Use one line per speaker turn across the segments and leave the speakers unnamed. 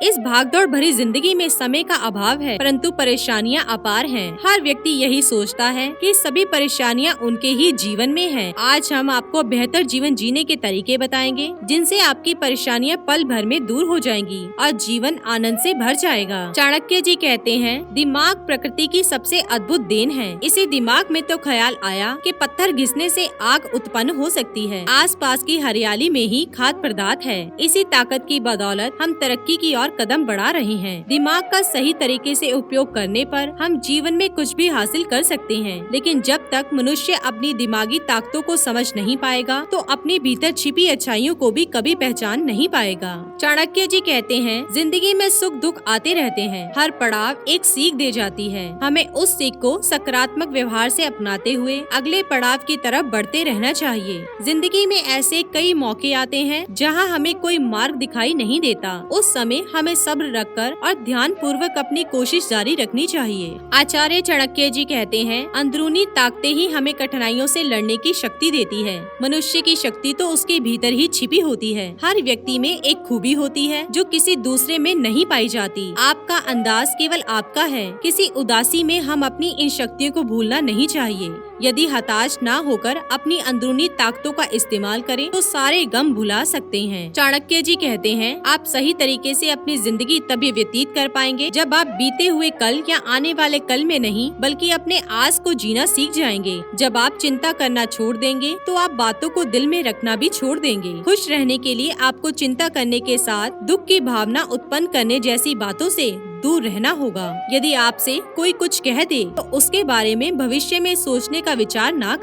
इस भागदौड़ भरी जिंदगी में समय का अभाव है, परंतु परेशानियां अपार हैं। हर व्यक्ति यही सोचता है कि सभी परेशानियां उनके ही जीवन में हैं। आज हम आपको बेहतर जीवन जीने के तरीके बताएंगे, जिनसे आपकी परेशानियां पल भर में दूर हो जाएंगी और जीवन आनंद से भर जाएगा। चाणक्य जी कहते हैं, दिमाग प्रकृति की सबसे अद्भुत देन है। इसे दिमाग में तो ख्याल आया कि पत्थर घिसने से आग उत्पन्न हो सकती है। आसपास की हरियाली में ही खाद्य पदार्थ है। इसी ताकत की बदौलत हम तरक्की की ओर कदम बढ़ा रहे हैं। दिमाग का सही तरीके से उपयोग करने पर हम जीवन में कुछ भी हासिल कर सकते हैं, लेकिन जब तक मनुष्य अपनी दिमागी ताकतों को समझ नहीं पाएगा तो अपने भीतर छिपी अच्छाइयों को भी कभी पहचान नहीं पाएगा। चाणक्य जी कहते हैं, जिंदगी में सुख दुख आते रहते हैं। हर पड़ाव एक सीख दे जाती है। हमें उस सीख को सकारात्मक व्यवहार से अपनाते हुए अगले पड़ाव की तरफ बढ़ते रहना चाहिए। जिंदगी में ऐसे कई मौके आते हैं जहां हमें कोई मार्ग दिखाई नहीं देता। उस समय हमें सब्र रखकर और ध्यान पूर्वक अपनी कोशिश जारी रखनी चाहिए। आचार्य चाणक्य जी कहते हैं, अंदरूनी ताकतें ही हमें कठिनाइयों से लड़ने की शक्ति देती है। मनुष्य की शक्ति तो उसके भीतर ही छिपी होती है। हर व्यक्ति में एक खूबी होती है जो किसी दूसरे में नहीं पाई जाती। आपका अंदाज केवल आपका है। किसी उदासी में हम अपनी इन शक्तियों को भूलना नहीं चाहिए। यदि हताश ना होकर अपनी अंदरूनी ताकतों का इस्तेमाल करें तो सारे गम भुला सकते हैं। चाणक्य जी कहते हैं, आप सही तरीके से अपनी जिंदगी तभी व्यतीत कर पाएंगे जब आप बीते हुए कल या आने वाले कल में नहीं बल्कि अपने आज को जीना सीख जाएंगे। जब आप चिंता करना छोड़ देंगे तो आप बातों को दिल में रखना भी छोड़ देंगे। खुश रहने के लिए आपको चिंता करने के साथ दुख की भावना उत्पन्न करने जैसी बातों से दूर रहना होगा। यदि आपसे कोई कुछ कह दे तो उसके बारे में भविष्य में सोचने का विचार ना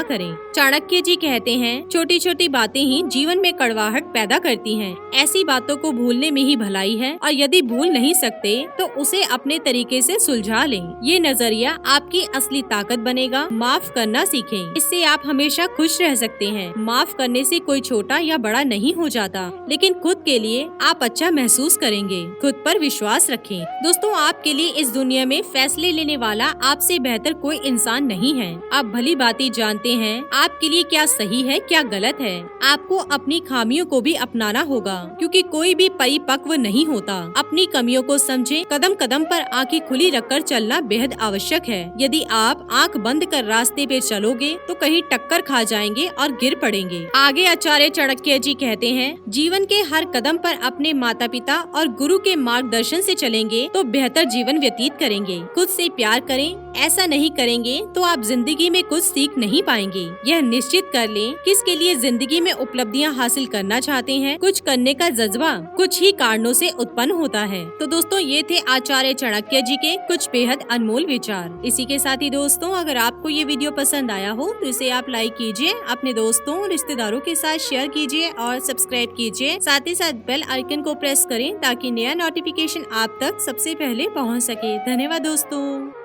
करें, चाणक्य जी कहते हैं, छोटी छोटी बातें ही जीवन में कड़वाहट पैदा करती हैं। ऐसी बातों को भूलने में ही भलाई है और यदि भूल नहीं सकते तो उसे अपने तरीके से सुलझा लें। ये नजरिया आपकी असली ताकत बनेगा। माफ करना सीखें, इससे आप हमेशा खुश रह सकते हैं। माफ करने से कोई छोटा या बड़ा नहीं हो जाता, लेकिन खुद के लिए आप अच्छा महसूस करेंगे। खुद पर विश्वास रखें। दोस्तों, आपके लिए इस दुनिया में फैसले लेने वाला आपसे बेहतर कोई इंसान नहीं है। आप भली भांति जानते हैं आपके लिए क्या सही है क्या गलत है। आपको अपनी खामियों को भी अपनाना होगा, क्योंकि कोई भी परिपक्व नहीं होता। अपनी कमियों को समझें। कदम कदम पर आंखें खुली रखकर चलना बेहद आवश्यक है। यदि आप आंख बंद कर रास्ते पे चलोगे तो कहीं टक्कर खा जाएंगे और गिर पड़ेंगे। आगे आचार्य चाणक्य जी कहते हैं, जीवन के हर कदम पर अपने माता पिता और गुरु के मार्गदर्शन से चलेंगे तो बेहतर जीवन व्यतीत करेंगे। खुद से प्यार करें। ऐसा नहीं करेंगे तो आप जिंदगी में कुछ सीख नहीं पाएंगे। यह निश्चित कर लें किसके लिए जिंदगी में उपलब्धियां हासिल करना चाहते हैं। कुछ करने का जज्बा कुछ ही कारणों से उत्पन्न होता है। तो दोस्तों, ये थे आचार्य चाणक्य जी के कुछ बेहद अनमोल विचार। इसी के साथ ही दोस्तों, अगर आपको ये वीडियो पसंद आया हो तो इसे आप लाइक कीजिए, अपने दोस्तों रिश्तेदारों के साथ शेयर कीजिए और सब्सक्राइब कीजिए। साथ ही साथ बेल आइकन को प्रेस करें ताकि नया नोटिफिकेशन आप तक सबसे पहले पहुंच सके। धन्यवाद दोस्तों।